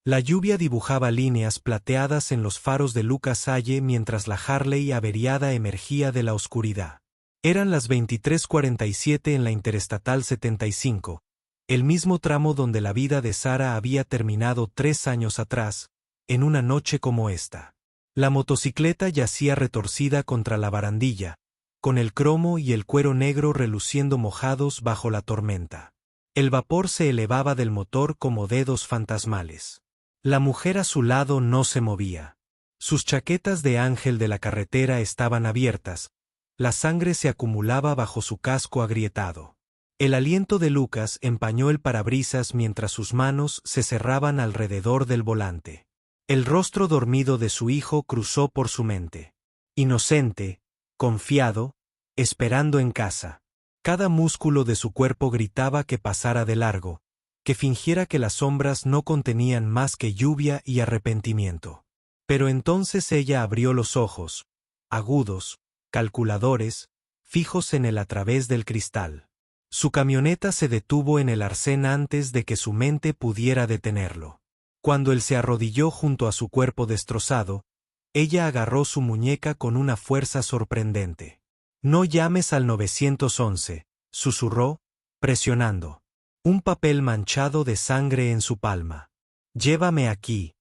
La lluvia dibujaba líneas plateadas en los faros de Lucas Salle mientras la Harley averiada emergía de la oscuridad. Eran las 23:47 en la Interestatal 75, el mismo tramo donde la vida de Sara había terminado 3 años atrás, en una noche como esta. La motocicleta yacía retorcida contra la barandilla, con el cromo y el cuero negro reluciendo mojados bajo la tormenta. El vapor se elevaba del motor como dedos fantasmales. La mujer a su lado no se movía. Sus chaquetas de ángel de la carretera estaban abiertas. La sangre se acumulaba bajo su casco agrietado. El aliento de Lucas empañó el parabrisas mientras sus manos se cerraban alrededor del volante. El rostro dormido de su hijo cruzó por su mente. Inocente, confiado, esperando en casa. Cada músculo de su cuerpo gritaba que pasara de largo, que fingiera que las sombras no contenían más que lluvia y arrepentimiento. Pero entonces ella abrió los ojos, agudos, calculadores, fijos en él a través del cristal. Su camioneta se detuvo en el arcén antes de que su mente pudiera detenerlo. Cuando él se arrodilló junto a su cuerpo destrozado, ella agarró su muñeca con una fuerza sorprendente. «No llames al 911», susurró, presionando. Un papel manchado de sangre en su palma. «Llévame aquí».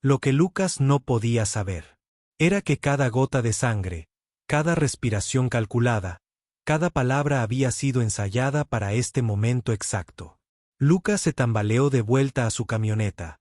Lo que Lucas no podía saber era que cada gota de sangre, cada respiración calculada, cada palabra había sido ensayada para este momento exacto. Lucas se tambaleó de vuelta a su camioneta.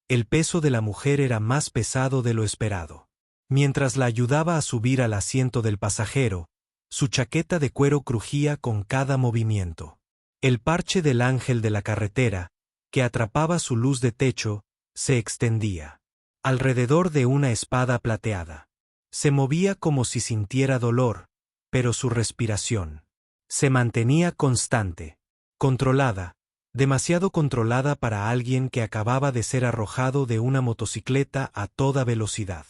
El peso de la mujer era más pesado de lo esperado. Mientras la ayudaba a subir al asiento del pasajero, su chaqueta de cuero crujía con cada movimiento. El parche del ángel de la carretera, que atrapaba su luz de techo, se extendía alrededor de una espada plateada. Se movía como si sintiera dolor, pero su respiración se mantenía constante, controlada, demasiado controlada para alguien que acababa de ser arrojado de una motocicleta a toda velocidad.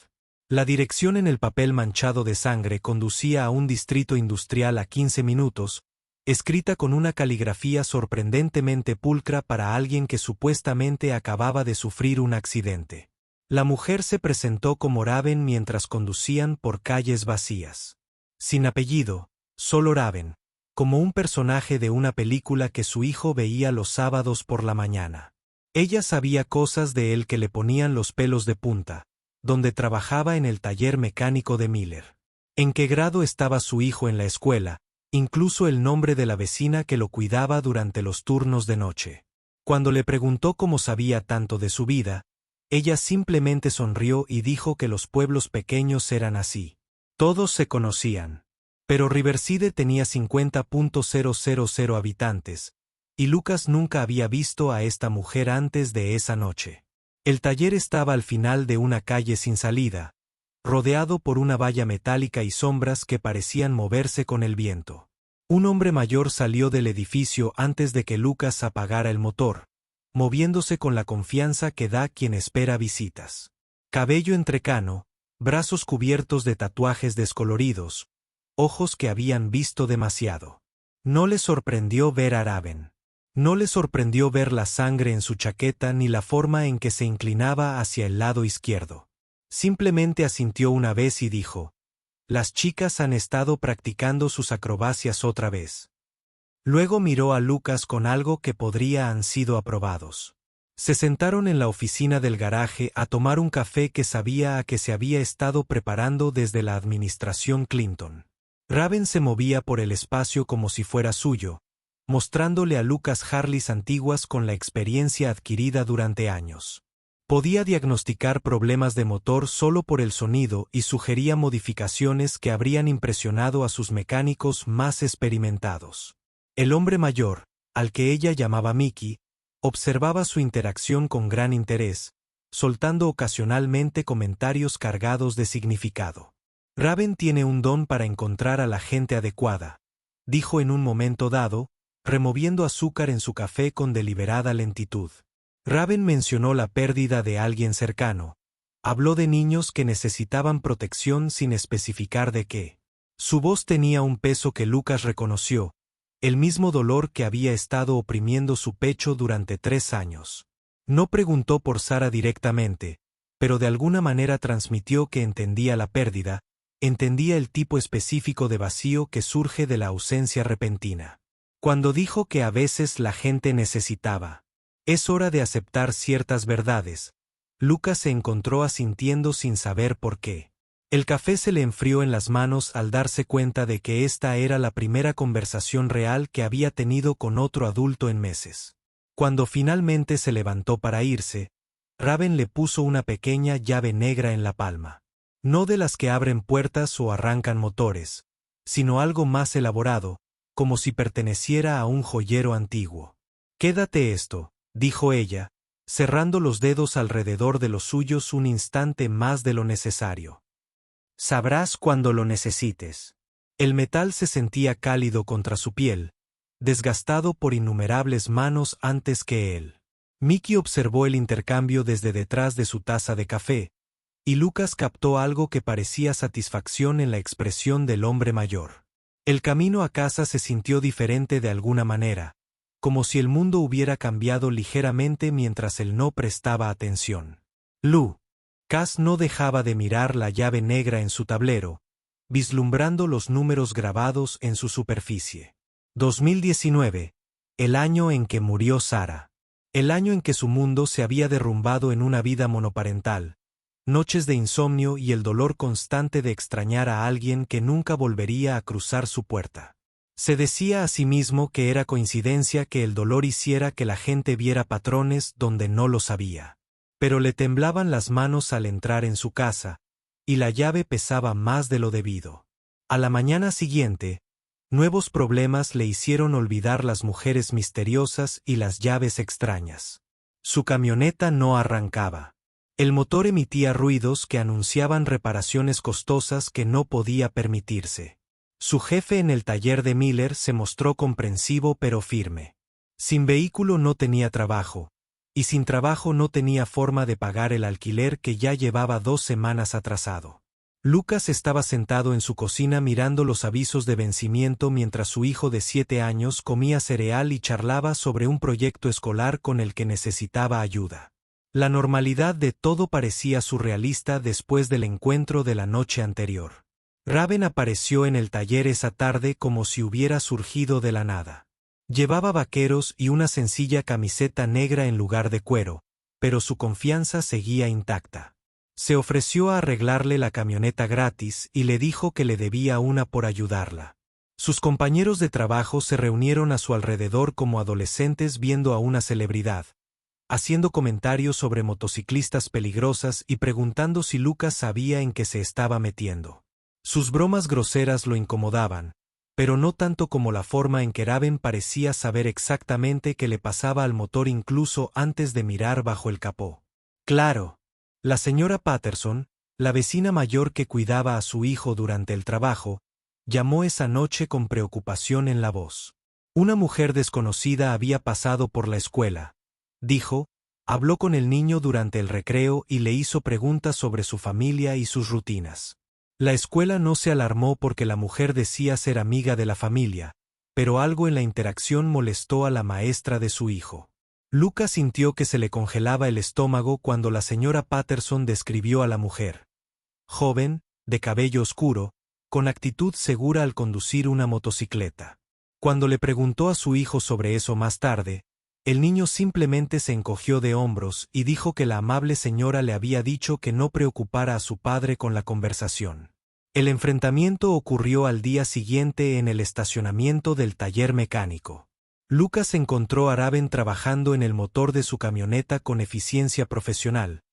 La dirección en el papel manchado de sangre conducía a un distrito industrial a 15 minutos, escrita con una caligrafía sorprendentemente pulcra para alguien que supuestamente acababa de sufrir un accidente. La mujer se presentó como Raven mientras conducían por calles vacías. Sin apellido, solo Raven, como un personaje de una película que su hijo veía los sábados por la mañana. Ella sabía cosas de él que le ponían los pelos de punta, donde trabajaba en el taller mecánico de Miller. En qué grado estaba su hijo en la escuela, incluso el nombre de la vecina que lo cuidaba durante los turnos de noche. Cuando le preguntó cómo sabía tanto de su vida, ella simplemente sonrió y dijo que los pueblos pequeños eran así. Todos se conocían. Pero Riverside tenía 50.000 habitantes, y Lucas nunca había visto a esta mujer antes de esa noche. El taller estaba al final de una calle sin salida, rodeado por una valla metálica y sombras que parecían moverse con el viento. Un hombre mayor salió del edificio antes de que Lucas apagara el motor, moviéndose con la confianza que da quien espera visitas. Cabello entrecano, brazos cubiertos de tatuajes descoloridos, ojos que habían visto demasiado. No le sorprendió ver a Raven. No le sorprendió ver la sangre en su chaqueta ni la forma en que se inclinaba hacia el lado izquierdo. Simplemente asintió una vez y dijo: «Las chicas han estado practicando sus acrobacias otra vez». Luego miró a Lucas con algo que podría han sido aprobados. Se sentaron en la oficina del garaje a tomar un café que sabía a que se había estado preparando desde la administración Clinton. Raven se movía por el espacio como si fuera suyo, mostrándole a Lucas Harleys antiguas con la experiencia adquirida durante años. Podía diagnosticar problemas de motor solo por el sonido y sugería modificaciones que habrían impresionado a sus mecánicos más experimentados. El hombre mayor, al que ella llamaba Mickey, observaba su interacción con gran interés, soltando ocasionalmente comentarios cargados de significado. «Raven tiene un don para encontrar a la gente adecuada», dijo en un momento dado, removiendo azúcar en su café con deliberada lentitud. Raven mencionó la pérdida de alguien cercano. Habló de niños que necesitaban protección sin especificar de qué. Su voz tenía un peso que Lucas reconoció, el mismo dolor que había estado oprimiendo su pecho durante 3 años. No preguntó por Sara directamente, pero de alguna manera transmitió que entendía la pérdida, entendía el tipo específico de vacío que surge de la ausencia repentina. Cuando dijo que a veces la gente necesitaba. Es hora de aceptar ciertas verdades. Lucas se encontró asintiendo sin saber por qué. El café se le enfrió en las manos al darse cuenta de que esta era la primera conversación real que había tenido con otro adulto en meses. Cuando finalmente se levantó para irse, Raven le puso una pequeña llave negra en la palma. No de las que abren puertas o arrancan motores, sino algo más elaborado, como si perteneciera a un joyero antiguo. «Quédate esto», dijo ella, cerrando los dedos alrededor de los suyos un instante más de lo necesario. «Sabrás cuando lo necesites». El metal se sentía cálido contra su piel, desgastado por innumerables manos antes que él. Mickey observó el intercambio desde detrás de su taza de café, y Lucas captó algo que parecía satisfacción en la expresión del hombre mayor. El camino a casa se sintió diferente de alguna manera, como si el mundo hubiera cambiado ligeramente mientras él no prestaba atención. Lucas no dejaba de mirar la llave negra en su tablero, vislumbrando los números grabados en su superficie. 2019, el año en que murió Sara. El año en que su mundo se había derrumbado en una vida monoparental, noches de insomnio y el dolor constante de extrañar a alguien que nunca volvería a cruzar su puerta. Se decía a sí mismo que era coincidencia que el dolor hiciera que la gente viera patrones donde no los había. Pero le temblaban las manos al entrar en su casa, y la llave pesaba más de lo debido. A la mañana siguiente, nuevos problemas le hicieron olvidar las mujeres misteriosas y las llaves extrañas. Su camioneta no arrancaba. El motor emitía ruidos que anunciaban reparaciones costosas que no podía permitirse. Su jefe en el taller de Miller se mostró comprensivo pero firme. Sin vehículo no tenía trabajo, y sin trabajo no tenía forma de pagar el alquiler que ya llevaba 2 semanas atrasado. Lucas estaba sentado en su cocina mirando los avisos de vencimiento mientras su hijo de 7 años comía cereal y charlaba sobre un proyecto escolar con el que necesitaba ayuda. La normalidad de todo parecía surrealista después del encuentro de la noche anterior. Raven apareció en el taller esa tarde como si hubiera surgido de la nada. Llevaba vaqueros y una sencilla camiseta negra en lugar de cuero, pero su confianza seguía intacta. Se ofreció a arreglarle la camioneta gratis y le dijo que le debía una por ayudarla. Sus compañeros de trabajo se reunieron a su alrededor como adolescentes viendo a una celebridad, haciendo comentarios sobre motociclistas peligrosas y preguntando si Lucas sabía en qué se estaba metiendo. Sus bromas groseras lo incomodaban, pero no tanto como la forma en que Raven parecía saber exactamente qué le pasaba al motor incluso antes de mirar bajo el capó. Claro, la señora Patterson, la vecina mayor que cuidaba a su hijo durante el trabajo, llamó esa noche con preocupación en la voz. Una mujer desconocida había pasado por la escuela, dijo, habló con el niño durante el recreo y le hizo preguntas sobre su familia y sus rutinas. La escuela no se alarmó porque la mujer decía ser amiga de la familia, pero algo en la interacción molestó a la maestra de su hijo. Lucas sintió que se le congelaba el estómago cuando la señora Patterson describió a la mujer. Joven, de cabello oscuro, con actitud segura al conducir una motocicleta. Cuando le preguntó a su hijo sobre eso más tarde, el niño simplemente se encogió de hombros y dijo que la amable señora le había dicho que no preocupara a su padre con la conversación. El enfrentamiento ocurrió al día siguiente en el estacionamiento del taller mecánico. Lucas encontró a Raven trabajando en el motor de su camioneta con eficiencia profesional,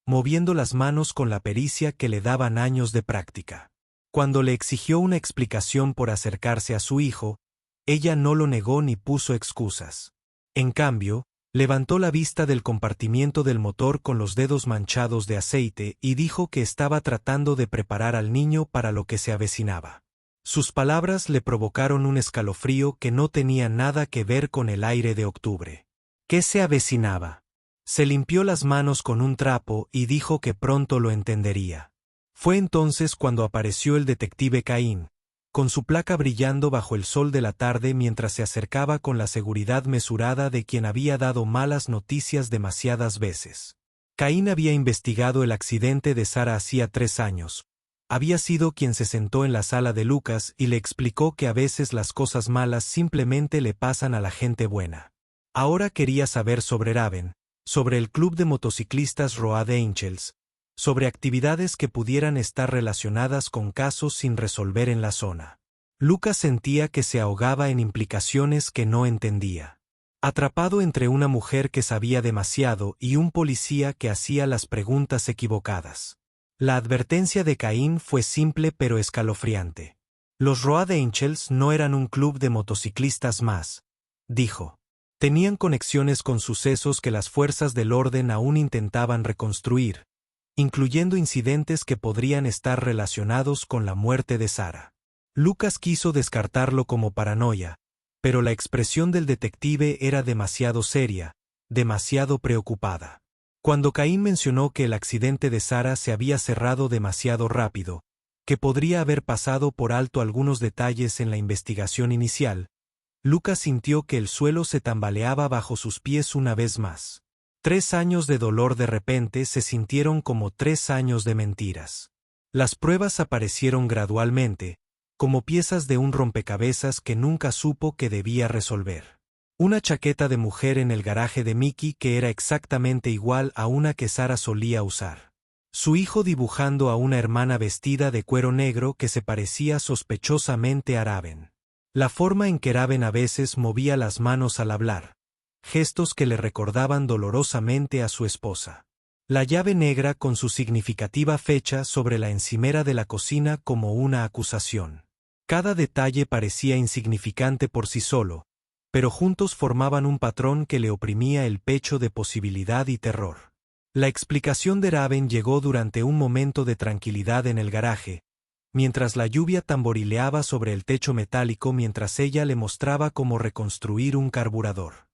moviendo las manos con la pericia que le daban años de práctica. Cuando le exigió una explicación por acercarse a su hijo, ella no lo negó ni puso excusas. En cambio, levantó la vista del compartimiento del motor con los dedos manchados de aceite y dijo que estaba tratando de preparar al niño para lo que se avecinaba. Sus palabras le provocaron un escalofrío que no tenía nada que ver con el aire de octubre. ¿Qué se avecinaba? Se limpió las manos con un trapo y dijo que pronto lo entendería. Fue entonces cuando apareció el detective Caín, con su placa brillando bajo el sol de la tarde mientras se acercaba con la seguridad mesurada de quien había dado malas noticias demasiadas veces. Caín había investigado el accidente de Sarah hacía 3 años. Había sido quien se sentó en la sala de Lucas y le explicó que a veces las cosas malas simplemente le pasan a la gente buena. Ahora quería saber sobre Raven, sobre el club de motociclistas Road Angels, sobre actividades que pudieran estar relacionadas con casos sin resolver en la zona. Lucas sentía que se ahogaba en implicaciones que no entendía. Atrapado entre una mujer que sabía demasiado y un policía que hacía las preguntas equivocadas. La advertencia de Caín fue simple pero escalofriante. Los Road Angels no eran un club de motociclistas más, dijo. Tenían conexiones con sucesos que las fuerzas del orden aún intentaban reconstruir, incluyendo incidentes que podrían estar relacionados con la muerte de Sarah. Lucas quiso descartarlo como paranoia, pero la expresión del detective era demasiado seria, demasiado preocupada. Cuando Caín mencionó que el accidente de Sarah se había cerrado demasiado rápido, que podría haber pasado por alto algunos detalles en la investigación inicial, Lucas sintió que el suelo se tambaleaba bajo sus pies una vez más. 3 años de dolor de repente se sintieron como 3 años de mentiras. Las pruebas aparecieron gradualmente, como piezas de un rompecabezas que nunca supo que debía resolver. Una chaqueta de mujer en el garaje de Mickey que era exactamente igual a una que Sarah solía usar. Su hijo dibujando a una hermana vestida de cuero negro que se parecía sospechosamente a Raven. La forma en que Raven a veces movía las manos al hablar. Gestos que le recordaban dolorosamente a su esposa. La llave negra con su significativa fecha sobre la encimera de la cocina como una acusación. Cada detalle parecía insignificante por sí solo, pero juntos formaban un patrón que le oprimía el pecho de posibilidad y terror. La explicación de Raven llegó durante un momento de tranquilidad en el garaje, mientras la lluvia tamborileaba sobre el techo metálico mientras ella le mostraba cómo reconstruir un carburador.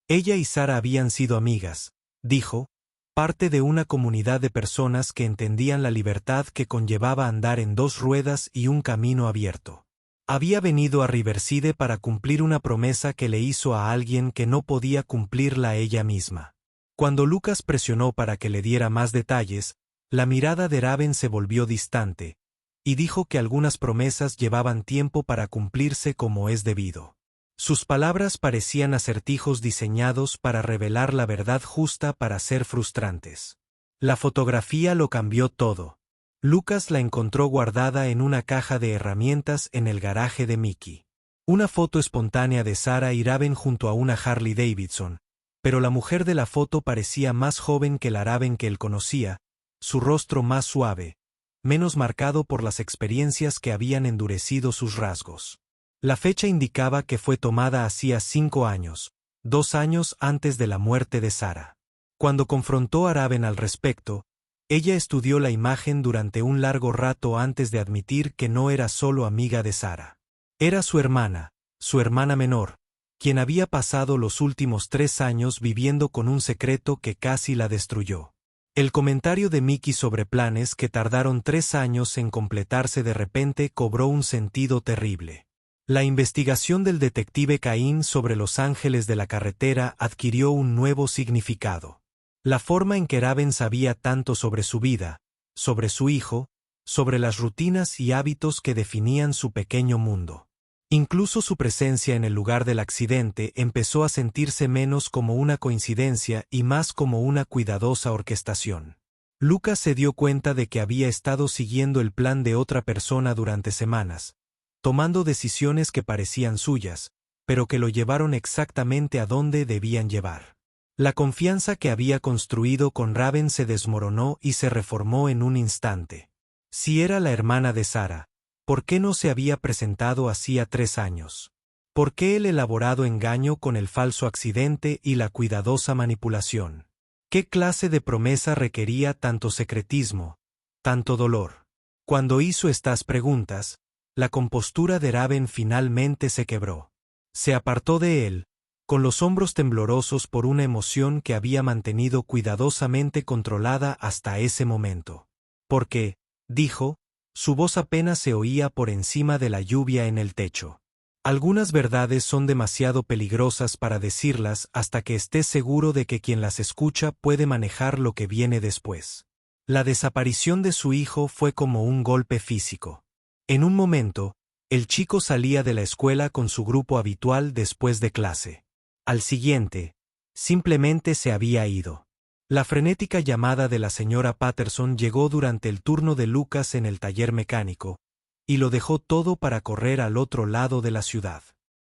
Ella y Sarah habían sido amigas, dijo, parte de una comunidad de personas que entendían la libertad que conllevaba andar en 2 ruedas y un camino abierto. Había venido a Riverside para cumplir una promesa que le hizo a alguien que no podía cumplirla ella misma. Cuando Lucas presionó para que le diera más detalles, la mirada de Raven se volvió distante, y dijo que algunas promesas llevaban tiempo para cumplirse como es debido. Sus palabras parecían acertijos diseñados para revelar la verdad justa para ser frustrantes. La fotografía lo cambió todo. Lucas la encontró guardada en una caja de herramientas en el garaje de Mickey. Una foto espontánea de Sarah y Raven junto a una Harley Davidson, pero la mujer de la foto parecía más joven que la Raven que él conocía, su rostro más suave, menos marcado por las experiencias que habían endurecido sus rasgos. La fecha indicaba que fue tomada hacía 5 años, 2 años antes de la muerte de Sarah. Cuando confrontó a Raven al respecto, ella estudió la imagen durante un largo rato antes de admitir que no era solo amiga de Sarah. Era su hermana menor, quien había pasado los últimos 3 años viviendo con un secreto que casi la destruyó. El comentario de Mickey sobre planes que tardaron 3 años en completarse de repente cobró un sentido terrible. La investigación del detective Caín sobre los ángeles de la carretera adquirió un nuevo significado. La forma en que Raven sabía tanto sobre su vida, sobre su hijo, sobre las rutinas y hábitos que definían su pequeño mundo. Incluso su presencia en el lugar del accidente empezó a sentirse menos como una coincidencia y más como una cuidadosa orquestación. Lucas se dio cuenta de que había estado siguiendo el plan de otra persona durante semanas, tomando decisiones que parecían suyas, pero que lo llevaron exactamente a donde debían llevar. La confianza que había construido con Raven se desmoronó y se reformó en un instante. Si era la hermana de Sarah, ¿por qué no se había presentado hacía 3 años? ¿Por qué el elaborado engaño con el falso accidente y la cuidadosa manipulación? ¿Qué clase de promesa requería tanto secretismo, tanto dolor? Cuando hizo estas preguntas, la compostura de Raven finalmente se quebró. Se apartó de él, con los hombros temblorosos por una emoción que había mantenido cuidadosamente controlada hasta ese momento. Porque, dijo, Su voz apenas se oía por encima de la lluvia en el techo. Algunas verdades son demasiado peligrosas para decirlas hasta que estés seguro de que quien las escucha puede manejar lo que viene después. La desaparición de su hijo fue como un golpe físico. En un momento, el chico salía de la escuela con su grupo habitual después de clase. Al siguiente, simplemente se había ido. La frenética llamada de la señora Patterson llegó durante el turno de Lucas en el taller mecánico, y lo dejó todo para correr al otro lado de la ciudad.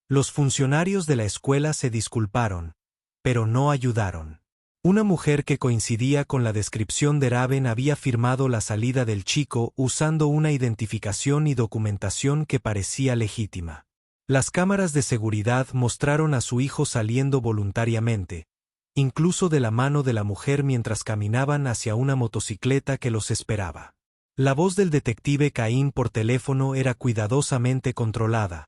Los funcionarios de la escuela se disculparon, pero no ayudaron. Una mujer que coincidía con la descripción de Raven había firmado la salida del chico usando una identificación y documentación que parecía legítima. Las cámaras de seguridad mostraron a su hijo saliendo voluntariamente, incluso de la mano de la mujer mientras caminaban hacia una motocicleta que los esperaba. La voz del detective Caín por teléfono era cuidadosamente controlada,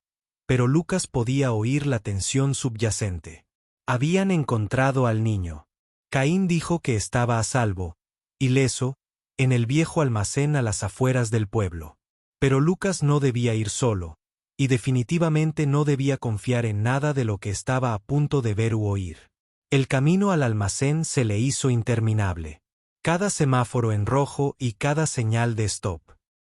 pero Lucas podía oír la tensión subyacente. Habían encontrado al niño. Caín dijo que estaba a salvo, ileso, en el viejo almacén a las afueras del pueblo. Pero Lucas no debía ir solo, y definitivamente no debía confiar en nada de lo que estaba a punto de ver u oír. El camino al almacén se le hizo interminable. Cada semáforo en rojo y cada señal de stop.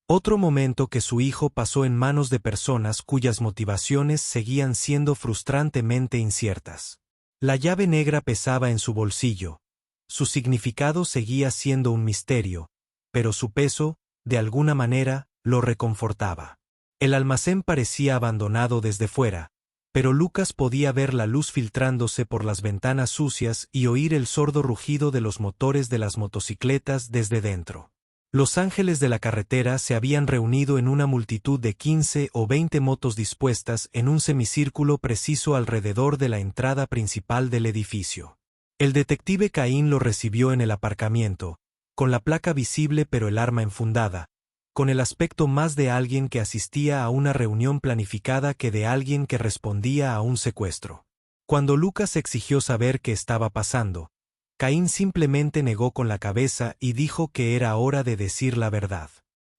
Otro momento que su hijo pasó en manos de personas cuyas motivaciones seguían siendo frustrantemente inciertas. La llave negra pesaba en su bolsillo. Su significado seguía siendo un misterio, pero su peso, de alguna manera, lo reconfortaba. El almacén parecía abandonado desde fuera, pero Lucas podía ver la luz filtrándose por las ventanas sucias y oír el sordo rugido de los motores de las motocicletas desde dentro. Los ángeles de la carretera se habían reunido en una multitud de 15 o 20 motos dispuestas en un semicírculo preciso alrededor de la entrada principal del edificio. El detective Caín lo recibió en el aparcamiento, con la placa visible pero el arma enfundada, con el aspecto más de alguien que asistía a una reunión planificada que de alguien que respondía a un secuestro. Cuando Lucas exigió saber qué estaba pasando, Caín simplemente negó con la cabeza y dijo que era hora de decir la verdad.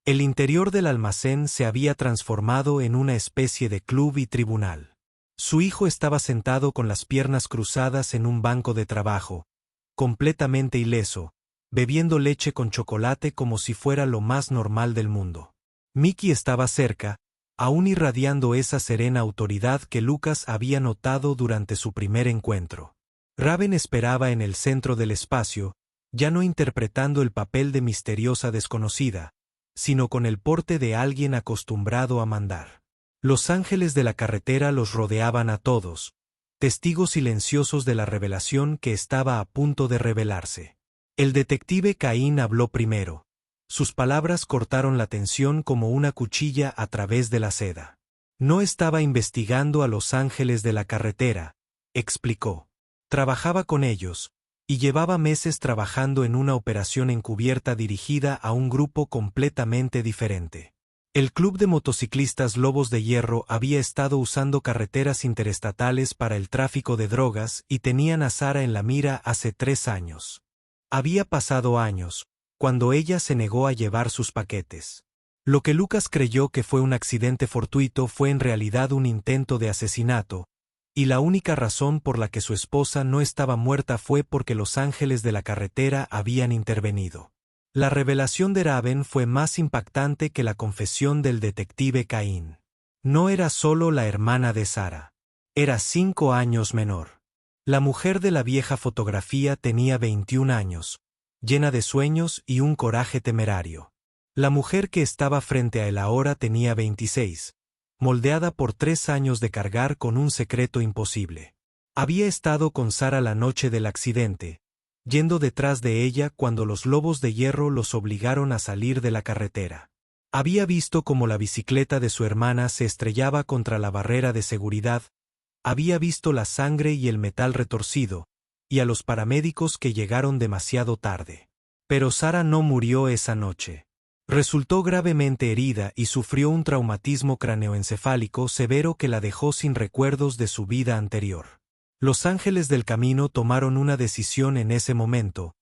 El interior del almacén se había transformado en una especie de club y tribunal. Su hijo estaba sentado con las piernas cruzadas en un banco de trabajo, completamente ileso, bebiendo leche con chocolate como si fuera lo más normal del mundo. Mickey estaba cerca, aún irradiando esa serena autoridad que Lucas había notado durante su primer encuentro. Raven esperaba en el centro del espacio, ya no interpretando el papel de misteriosa desconocida, sino con el porte de alguien acostumbrado a mandar. Los ángeles de la carretera los rodeaban a todos, testigos silenciosos de la revelación que estaba a punto de revelarse. El detective Caín habló primero. Sus palabras cortaron la tensión como una cuchilla a través de la seda. No estaba investigando a los ángeles de la carretera, explicó. Trabajaba con ellos, y llevaba meses trabajando en una operación encubierta dirigida a un grupo completamente diferente. El club de motociclistas Lobos de Hierro había estado usando carreteras interestatales para el tráfico de drogas y tenían a Sara en la mira hace 3 años. Había pasado años, cuando ella se negó a llevar sus paquetes. Lo que Lucas creyó que fue un accidente fortuito fue en realidad un intento de asesinato, y la única razón por la que su esposa no estaba muerta fue porque los ángeles de la carretera habían intervenido. La revelación de Raven fue más impactante que la confesión del detective Caín. No era solo la hermana de Sara. Era 5 años menor. La mujer de la vieja fotografía tenía 21 años, llena de sueños y un coraje temerario. La mujer que estaba frente a él ahora tenía 26. Moldeada por 3 años de cargar con un secreto imposible. Había estado con Sara la noche del accidente, yendo detrás de ella cuando los Lobos de Hierro los obligaron a salir de la carretera. Había visto cómo la bicicleta de su hermana se estrellaba contra la barrera de seguridad, había visto la sangre y el metal retorcido, y a los paramédicos que llegaron demasiado tarde. Pero Sara no murió esa noche. Resultó gravemente herida y sufrió un traumatismo craneoencefálico severo que la dejó sin recuerdos de su vida anterior. Los ángeles del camino tomaron una decisión en ese momento,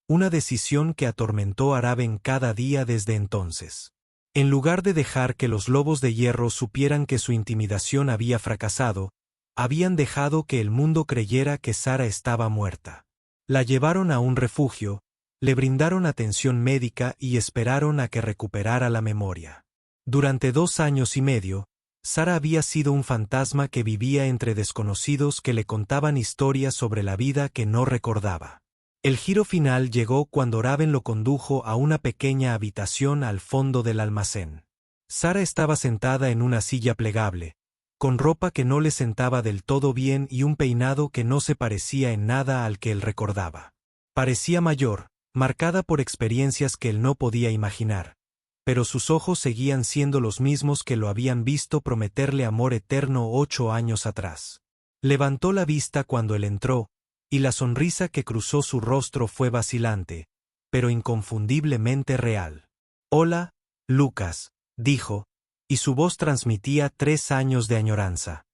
una decisión que atormentó a Raven cada día desde entonces. En lugar de dejar que los lobos de hierro supieran que su intimidación había fracasado, habían dejado que el mundo creyera que Sara estaba muerta. La llevaron a un refugio, le brindaron atención médica y esperaron a que recuperara la memoria. Durante 2 años y medio, Sara había sido un fantasma que vivía entre desconocidos que le contaban historias sobre la vida que no recordaba. El giro final llegó cuando Raven lo condujo a una pequeña habitación al fondo del almacén. Sara estaba sentada en una silla plegable, con ropa que no le sentaba del todo bien y un peinado que no se parecía en nada al que él recordaba. Parecía mayor, marcada por experiencias que él no podía imaginar, pero sus ojos seguían siendo los mismos que lo habían visto prometerle amor eterno 8 años atrás. Levantó la vista cuando él entró, y la sonrisa que cruzó su rostro fue vacilante, pero inconfundiblemente real. «Hola, Lucas», dijo, y su voz transmitía 3 años de añoranza.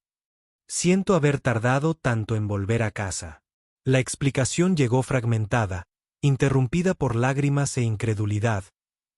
«Siento haber tardado tanto en volver a casa». La explicación llegó fragmentada, interrumpida por lágrimas e incredulidad,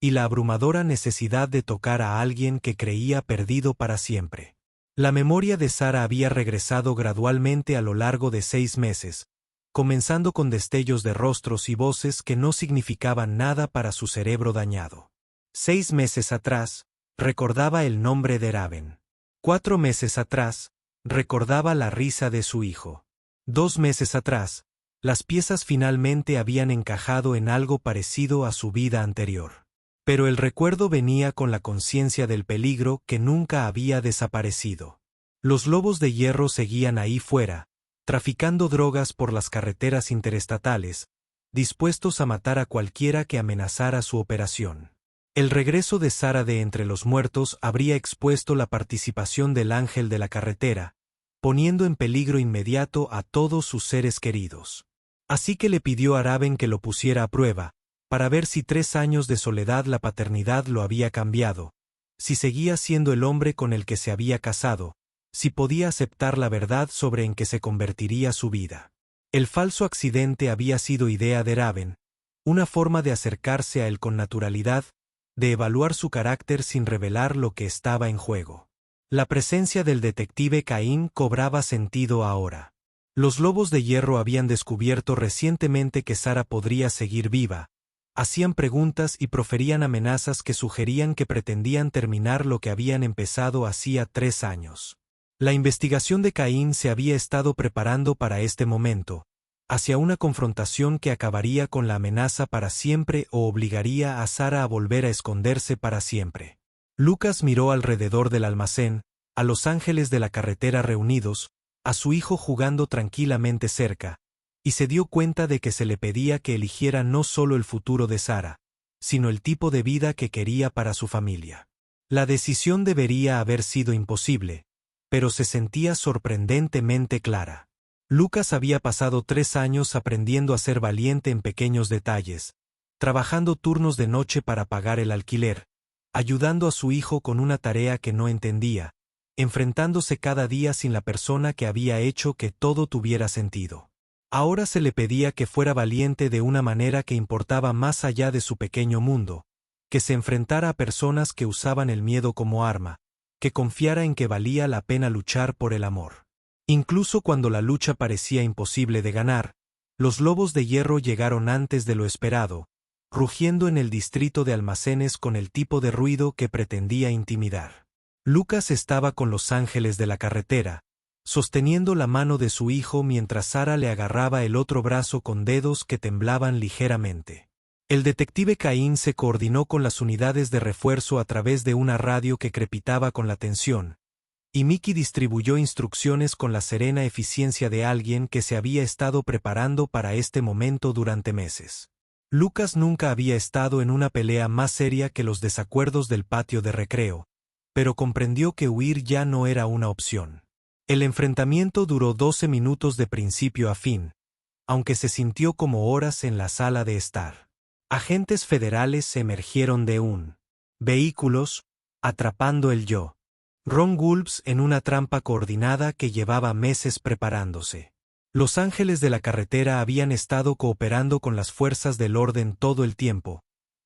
y la abrumadora necesidad de tocar a alguien que creía perdido para siempre. La memoria de Sara había regresado gradualmente a lo largo de 6 meses, comenzando con destellos de rostros y voces que no significaban nada para su cerebro dañado. 6 meses atrás, recordaba el nombre de Raven. 4 meses atrás, recordaba la risa de su hijo. 2 meses atrás, las piezas finalmente habían encajado en algo parecido a su vida anterior. Pero el recuerdo venía con la conciencia del peligro que nunca había desaparecido. Los lobos de hierro seguían ahí fuera, traficando drogas por las carreteras interestatales, dispuestos a matar a cualquiera que amenazara su operación. El regreso de Sara de entre los muertos habría expuesto la participación del ángel de la carretera, poniendo en peligro inmediato a todos sus seres queridos. Así que le pidió a Raven que lo pusiera a prueba, para ver si 3 años de soledad la paternidad lo había cambiado, si seguía siendo el hombre con el que se había casado, si podía aceptar la verdad sobre en que se convertiría su vida. El falso accidente había sido idea de Raven, una forma de acercarse a él con naturalidad, de evaluar su carácter sin revelar lo que estaba en juego. La presencia del detective Caín cobraba sentido ahora. Los lobos de hierro habían descubierto recientemente que Sara podría seguir viva, hacían preguntas y proferían amenazas que sugerían que pretendían terminar lo que habían empezado hacía 3 años. La investigación de Caín se había estado preparando para este momento, hacia una confrontación que acabaría con la amenaza para siempre o obligaría a Sara a volver a esconderse para siempre. Lucas miró alrededor del almacén, a los ángeles de la carretera reunidos, a su hijo jugando tranquilamente cerca, y se dio cuenta de que se le pedía que eligiera no solo el futuro de Sara, sino el tipo de vida que quería para su familia. La decisión debería haber sido imposible, pero se sentía sorprendentemente clara. Lucas había pasado 3 años aprendiendo a ser valiente en pequeños detalles, trabajando turnos de noche para pagar el alquiler, ayudando a su hijo con una tarea que no entendía, enfrentándose cada día sin la persona que había hecho que todo tuviera sentido. Ahora se le pedía que fuera valiente de una manera que importaba más allá de su pequeño mundo, que se enfrentara a personas que usaban el miedo como arma, que confiara en que valía la pena luchar por el amor. Incluso cuando la lucha parecía imposible de ganar, los lobos de hierro llegaron antes de lo esperado, rugiendo en el distrito de almacenes con el tipo de ruido que pretendía intimidar. Lucas estaba con los ángeles de la carretera, sosteniendo la mano de su hijo mientras Sara le agarraba el otro brazo con dedos que temblaban ligeramente. El detective Caín se coordinó con las unidades de refuerzo a través de una radio que crepitaba con la tensión, y Mickey distribuyó instrucciones con la serena eficiencia de alguien que se había estado preparando para este momento durante meses. Lucas nunca había estado en una pelea más seria que los desacuerdos del patio de recreo, pero comprendió que huir ya no era una opción. El enfrentamiento duró 12 minutos de principio a fin, aunque se sintió como horas en la sala de estar. Agentes federales emergieron de un vehículos, atrapando el yo. Ron Gulps en una trampa coordinada que llevaba meses preparándose. Los ángeles de la carretera habían estado cooperando con las fuerzas del orden todo el tiempo,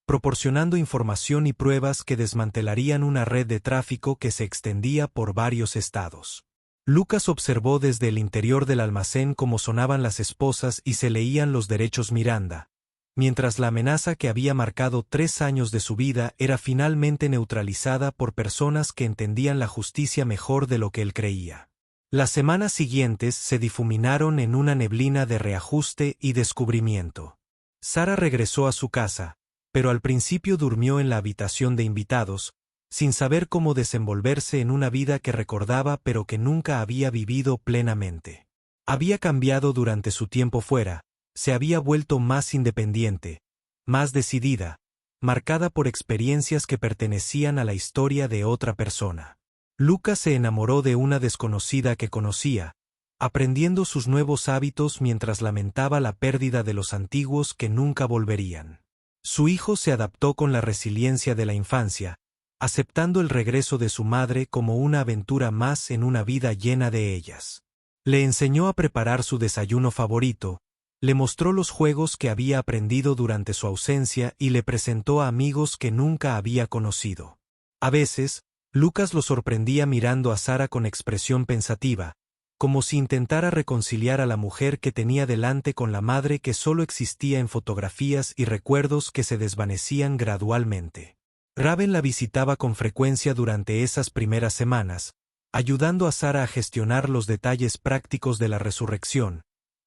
proporcionando información y pruebas que desmantelarían una red de tráfico que se extendía por varios estados. Lucas observó desde el interior del almacén cómo sonaban las esposas y se leían los derechos Miranda, mientras la amenaza que había marcado 3 años de su vida era finalmente neutralizada por personas que entendían la justicia mejor de lo que él creía. Las semanas siguientes se difuminaron en una neblina de reajuste y descubrimiento. Sara regresó a su casa, pero al principio durmió en la habitación de invitados, sin saber cómo desenvolverse en una vida que recordaba pero que nunca había vivido plenamente. Había cambiado durante su tiempo fuera, se había vuelto más independiente, más decidida, marcada por experiencias que pertenecían a la historia de otra persona. Lucas se enamoró de una desconocida que conocía, aprendiendo sus nuevos hábitos mientras lamentaba la pérdida de los antiguos que nunca volverían. Su hijo se adaptó con la resiliencia de la infancia, aceptando el regreso de su madre como una aventura más en una vida llena de ellas. Le enseñó a preparar su desayuno favorito, le mostró los juegos que había aprendido durante su ausencia y le presentó a amigos que nunca había conocido. A veces, Lucas lo sorprendía mirando a Sara con expresión pensativa, como si intentara reconciliar a la mujer que tenía delante con la madre que solo existía en fotografías y recuerdos que se desvanecían gradualmente. Raven la visitaba con frecuencia durante esas primeras semanas, ayudando a Sara a gestionar los detalles prácticos de la resurrección,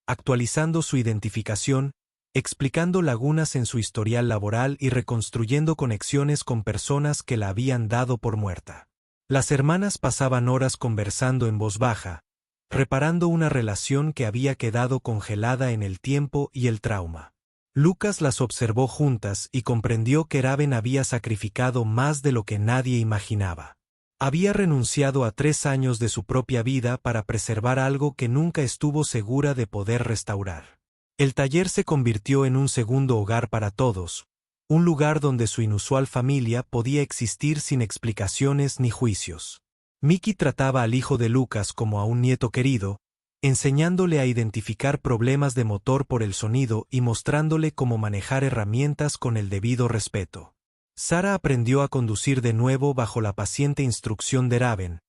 actualizando su identificación, explicando lagunas en su historial laboral y reconstruyendo conexiones con personas que la habían dado por muerta. Las hermanas pasaban horas conversando en voz baja, reparando una relación que había quedado congelada en el tiempo y el trauma. Lucas las observó juntas y comprendió que Raven había sacrificado más de lo que nadie imaginaba. Había renunciado a 3 años de su propia vida para preservar algo que nunca estuvo segura de poder restaurar. El taller se convirtió en un segundo hogar para todos, un lugar donde su inusual familia podía existir sin explicaciones ni juicios. Mickey trataba al hijo de Lucas como a un nieto querido, enseñándole a identificar problemas de motor por el sonido y mostrándole cómo manejar herramientas con el debido respeto. Sara aprendió a conducir de nuevo bajo la paciente instrucción de Raven,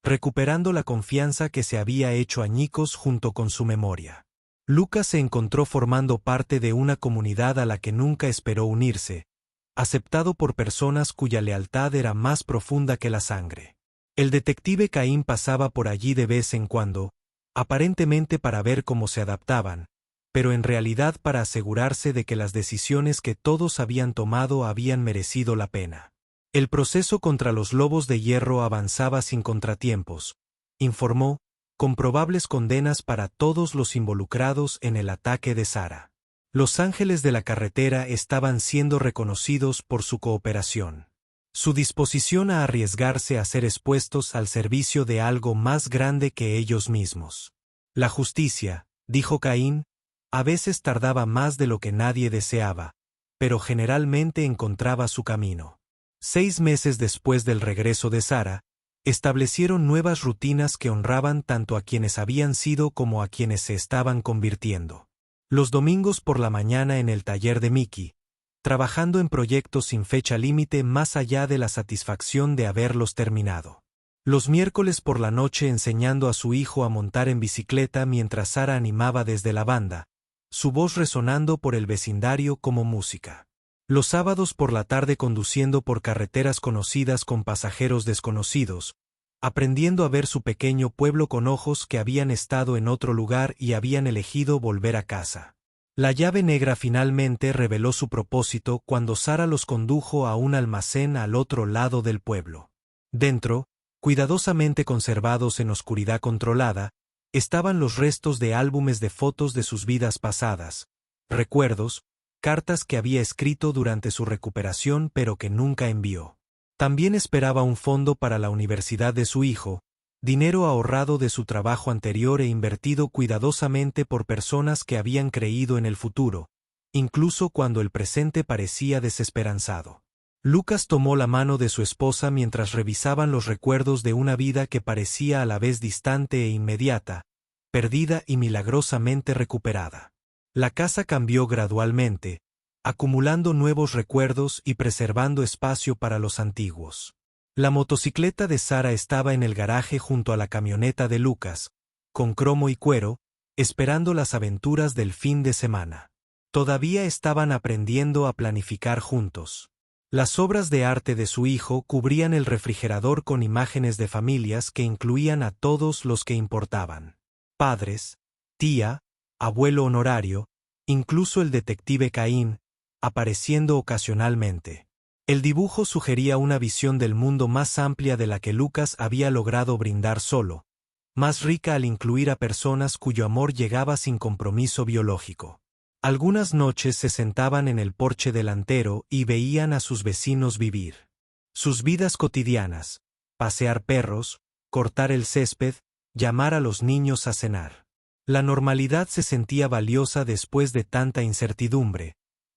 recuperando la confianza que se había hecho añicos junto con su memoria. Lucas se encontró formando parte de una comunidad a la que nunca esperó unirse, aceptado por personas cuya lealtad era más profunda que la sangre. El detective Caín pasaba por allí de vez en cuando, aparentemente para ver cómo se adaptaban, pero en realidad para asegurarse de que las decisiones que todos habían tomado habían merecido la pena. El proceso contra los lobos de hierro avanzaba sin contratiempos, informó, con probables condenas para todos los involucrados en el ataque de Sara. Los ángeles de la carretera estaban siendo reconocidos por su cooperación. Su disposición a arriesgarse a ser expuestos al servicio de algo más grande que ellos mismos. La justicia, dijo Caín, a veces tardaba más de lo que nadie deseaba, pero generalmente encontraba su camino. 6 meses después del regreso de Sara, establecieron nuevas rutinas que honraban tanto a quienes habían sido como a quienes se estaban convirtiendo. Los domingos por la mañana en el taller de Mickey, trabajando en proyectos sin fecha límite más allá de la satisfacción de haberlos terminado. Los miércoles por la noche enseñando a su hijo a montar en bicicleta mientras Sara animaba desde la banda, su voz resonando por el vecindario como música. Los sábados por la tarde conduciendo por carreteras conocidas con pasajeros desconocidos, aprendiendo a ver su pequeño pueblo con ojos que habían estado en otro lugar y habían elegido volver a casa. La llave negra finalmente reveló su propósito cuando Sara los condujo a un almacén al otro lado del pueblo. Dentro, cuidadosamente conservados en oscuridad controlada, estaban los restos de álbumes de fotos de sus vidas pasadas, recuerdos, cartas que había escrito durante su recuperación pero que nunca envió. También esperaba un fondo para la universidad de su hijo, dinero ahorrado de su trabajo anterior e invertido cuidadosamente por personas que habían creído en el futuro, incluso cuando el presente parecía desesperanzado. Lucas tomó la mano de su esposa mientras revisaban los recuerdos de una vida que parecía a la vez distante e inmediata, perdida y milagrosamente recuperada. La casa cambió gradualmente, acumulando nuevos recuerdos y preservando espacio para los antiguos. La motocicleta de Sara estaba en el garaje junto a la camioneta de Lucas, con cromo y cuero, esperando las aventuras del fin de semana. Todavía estaban aprendiendo a planificar juntos. Las obras de arte de su hijo cubrían el refrigerador con imágenes de familias que incluían a todos los que importaban. Padres, tía, abuelo honorario, incluso el detective Caín, apareciendo ocasionalmente. El dibujo sugería una visión del mundo más amplia de la que Lucas había logrado brindar solo, más rica al incluir a personas cuyo amor llegaba sin compromiso biológico. Algunas noches se sentaban en el porche delantero y veían a sus vecinos vivir sus vidas cotidianas, pasear perros, cortar el césped, llamar a los niños a cenar. La normalidad se sentía valiosa después de tanta incertidumbre,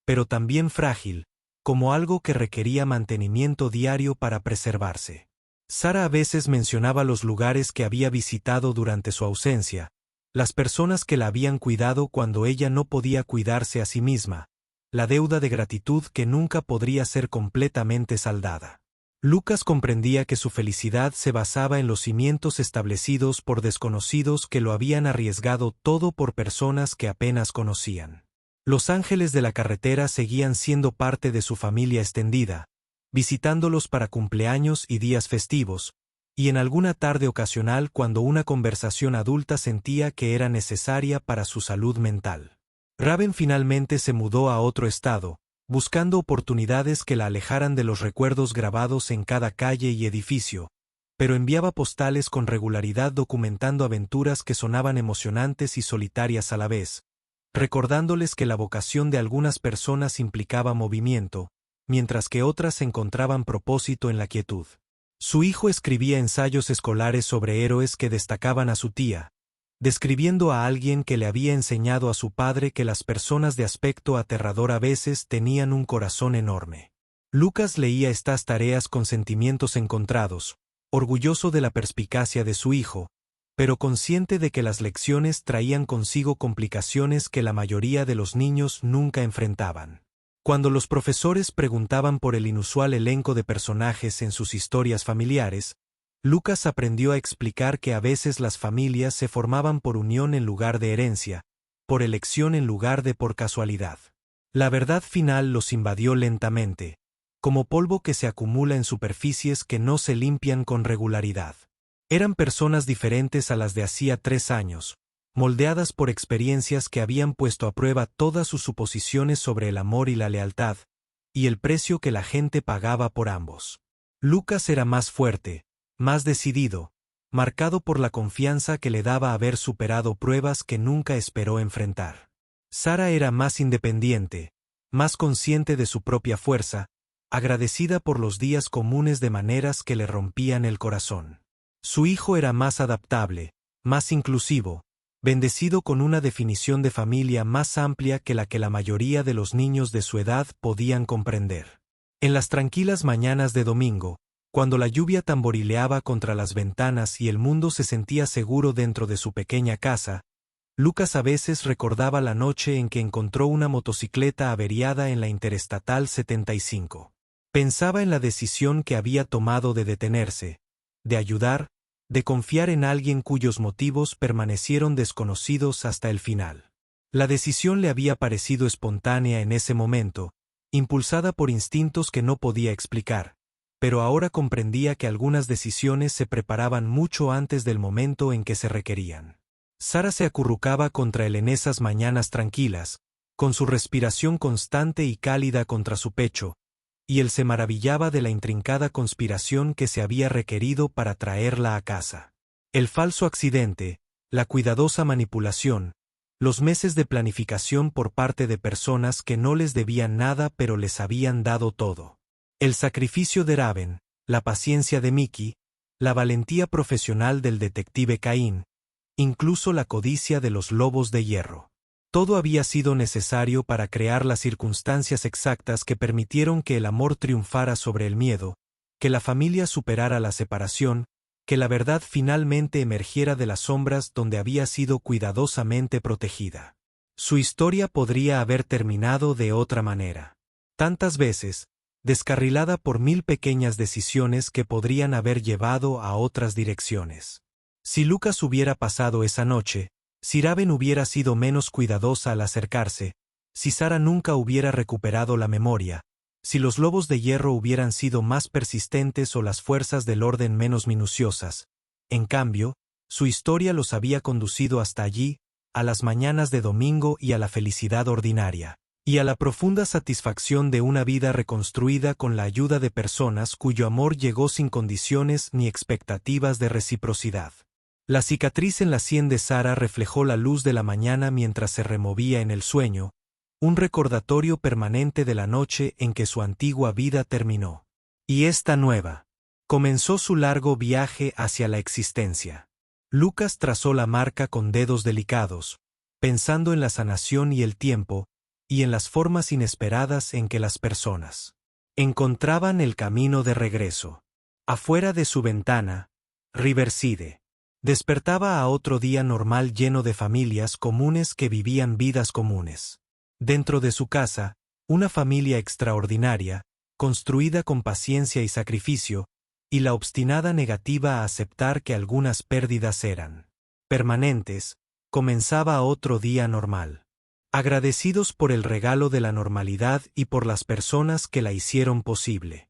pero también frágil, como algo que requería mantenimiento diario para preservarse. Sara a veces mencionaba los lugares que había visitado durante su ausencia, las personas que la habían cuidado cuando ella no podía cuidarse a sí misma, la deuda de gratitud que nunca podría ser completamente saldada. Lucas comprendía que su felicidad se basaba en los cimientos establecidos por desconocidos que lo habían arriesgado todo por personas que apenas conocían. Los ángeles de la carretera seguían siendo parte de su familia extendida, visitándolos para cumpleaños y días festivos, y en alguna tarde ocasional cuando una conversación adulta sentía que era necesaria para su salud mental. Raven finalmente se mudó a otro estado, buscando oportunidades que la alejaran de los recuerdos grabados en cada calle y edificio, pero enviaba postales con regularidad documentando aventuras que sonaban emocionantes y solitarias a la vez, recordándoles que la vocación de algunas personas implicaba movimiento, mientras que otras encontraban propósito en la quietud. Su hijo escribía ensayos escolares sobre héroes que destacaban a su tía, describiendo a alguien que le había enseñado a su padre que las personas de aspecto aterrador a veces tenían un corazón enorme. Lucas leía estas tareas con sentimientos encontrados, orgulloso de la perspicacia de su hijo, pero consciente de que las lecciones traían consigo complicaciones que la mayoría de los niños nunca enfrentaban. Cuando los profesores preguntaban por el inusual elenco de personajes en sus historias familiares, Lucas aprendió a explicar que a veces las familias se formaban por unión en lugar de herencia, por elección en lugar de por casualidad. La verdad final los invadió lentamente, como polvo que se acumula en superficies que no se limpian con regularidad. Eran personas diferentes a las de hacía 3 años, moldeadas por experiencias que habían puesto a prueba todas sus suposiciones sobre el amor y la lealtad, y el precio que la gente pagaba por ambos. Lucas era más fuerte, más decidido, marcado por la confianza que le daba haber superado pruebas que nunca esperó enfrentar. Sara era más independiente, más consciente de su propia fuerza, agradecida por los días comunes de maneras que le rompían el corazón. Su hijo era más adaptable, más inclusivo, bendecido con una definición de familia más amplia que la mayoría de los niños de su edad podían comprender. En las tranquilas mañanas de domingo, cuando la lluvia tamborileaba contra las ventanas y el mundo se sentía seguro dentro de su pequeña casa, Lucas a veces recordaba la noche en que encontró una motocicleta averiada en la Interestatal 75. Pensaba en la decisión que había tomado de detenerse, de ayudar, de confiar en alguien cuyos motivos permanecieron desconocidos hasta el final. La decisión le había parecido espontánea en ese momento, impulsada por instintos que no podía explicar, pero ahora comprendía que algunas decisiones se preparaban mucho antes del momento en que se requerían. Sara se acurrucaba contra él en esas mañanas tranquilas, con su respiración constante y cálida contra su pecho, y él se maravillaba de la intrincada conspiración que se había requerido para traerla a casa. El falso accidente, la cuidadosa manipulación, los meses de planificación por parte de personas que no les debían nada pero les habían dado todo. El sacrificio de Raven, la paciencia de Mickey, la valentía profesional del detective Caín, incluso la codicia de los lobos de hierro. Todo había sido necesario para crear las circunstancias exactas que permitieron que el amor triunfara sobre el miedo, que la familia superara la separación, que la verdad finalmente emergiera de las sombras donde había sido cuidadosamente protegida. Su historia podría haber terminado de otra manera. Tantas veces, descarrilada por 1000 pequeñas decisiones que podrían haber llevado a otras direcciones. Si Lucas hubiera pasado esa noche, si Raven hubiera sido menos cuidadosa al acercarse, si Sarah nunca hubiera recuperado la memoria, si los lobos de hierro hubieran sido más persistentes o las fuerzas del orden menos minuciosas. En cambio, su historia los había conducido hasta allí, a las mañanas de domingo y a la felicidad ordinaria, y a la profunda satisfacción de una vida reconstruida con la ayuda de personas cuyo amor llegó sin condiciones ni expectativas de reciprocidad. La cicatriz en la sien de Sarah reflejó la luz de la mañana mientras se removía en el sueño, un recordatorio permanente de la noche en que su antigua vida terminó. Y esta nueva comenzó su largo viaje hacia la existencia. Lucas trazó la marca con dedos delicados, pensando en la sanación y el tiempo, y en las formas inesperadas en que las personas encontraban el camino de regreso. Afuera de su ventana, Riverside despertaba a otro día normal lleno de familias comunes que vivían vidas comunes. Dentro de su casa, una familia extraordinaria, construida con paciencia y sacrificio, y la obstinada negativa a aceptar que algunas pérdidas eran permanentes, comenzaba otro día normal. Agradecidos por el regalo de la normalidad y por las personas que la hicieron posible.